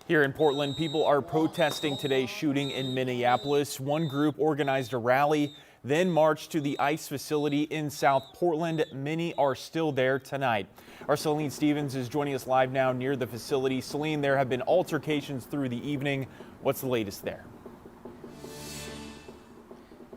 Here in Portland, people are protesting today's shooting in Minneapolis. One group organized a rally, then marched to the ICE facility in South Portland. Many are still there tonight. Our Celine Stevens is joining us live now near the facility. Celine, there have been altercations through the evening. What's the latest there?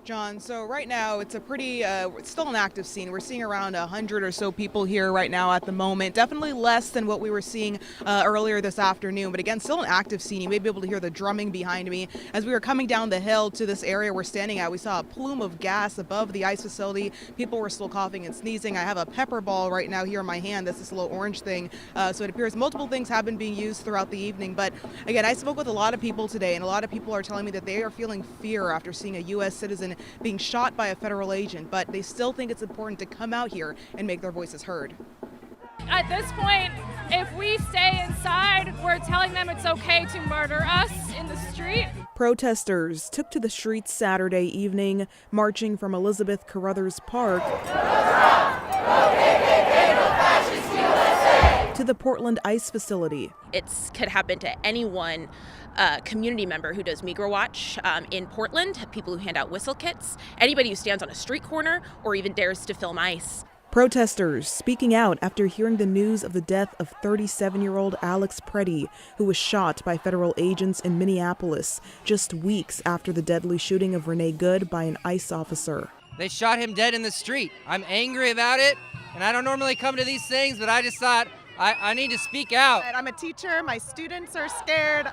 John, so right now it's a pretty, it's still an active scene. We're seeing around 100 or so people here right now at the moment. Definitely less than what we were seeing earlier this afternoon, but again, still an active scene. You may be able to hear the drumming behind me. As we were coming down the hill to this area we're standing at, we saw a plume of gas above the ICE facility. People were still coughing and sneezing. I have a pepper ball right now here in my hand. That's this little orange thing. So it appears multiple things have been being used throughout the evening. But again, I spoke with a lot of people today, and a lot of people are telling me that they are feeling fear after seeing a U.S. citizen being shot by a federal agent, but they still think it's important to come out here and make their voices heard. At this point, if we stay inside, we're telling them it's okay to murder us in the street. Protesters took to the streets Saturday evening, marching from Elizabeth Carruthers Park to the Portland ICE facility. It could happen to anyone, community member who does Migros Watch in Portland, people who hand out whistle kits, anybody who stands on a street corner or even dares to film ICE. Protesters speaking out after hearing the news of the death of 37-year-old Alex Preddy, who was shot by federal agents in Minneapolis just weeks after the deadly shooting of Renee Good by an ICE officer. They shot him dead in the street. I'm angry about it, and I don't normally come to these things, but I just thought I need to speak out. I'm a teacher. My students are scared.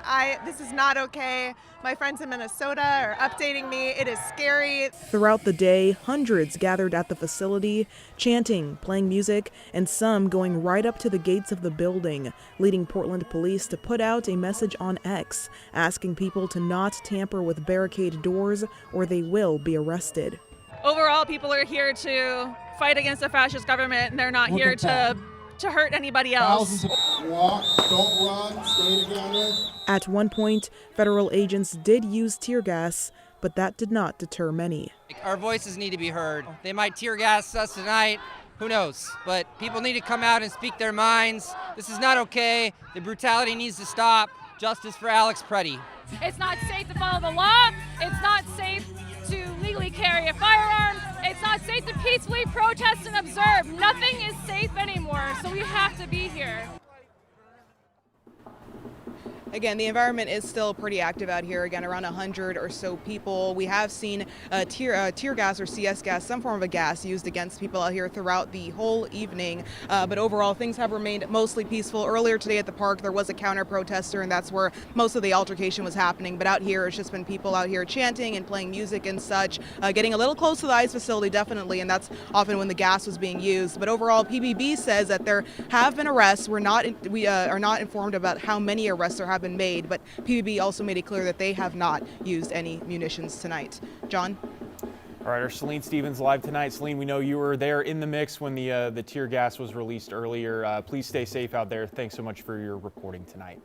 This is not okay. My friends in Minnesota are updating me. It is scary. Throughout the day, hundreds gathered at the facility, chanting, playing music, and some going right up to the gates of the building, leading Portland police to put out a message on X, asking people to not tamper with barricade doors or they will be arrested. Overall, people are here to fight against a fascist government, and they're not here to hurt anybody else. Walk, don't run, stay together. At one point, federal agents did use tear gas, but that did not deter many. Our voices need to be heard. They might tear gas us tonight, who knows? But people need to come out and speak their minds. This is not okay. The brutality needs to stop. Justice for Alex Preddy. It's not safe to follow the law. It's not safe to legally carry a firearm. It's not safe to peacefully protest and observe. Nothing is safe anymore, so we have to be here. Again, the environment is still pretty active out here. Again, around 100 or so people. We have seen tear gas or CS gas, some form of a gas used against people out here throughout the whole evening. But overall, things have remained mostly peaceful. Earlier today at the park, there was a counter protester, and that's where most of the altercation was happening. But out here, it's just been people out here chanting and playing music and such, getting a little close to the ICE facility, definitely, and that's often when the gas was being used. But overall, PBB says that there have been arrests. We are not informed about how many arrests there have been made, but PBB also made it clear that they have not used any munitions tonight. John? All right, our Celine Stevens live tonight. Celine, we know you were there in the mix when the tear gas was released earlier. Please stay safe out there. Thanks so much for your reporting tonight.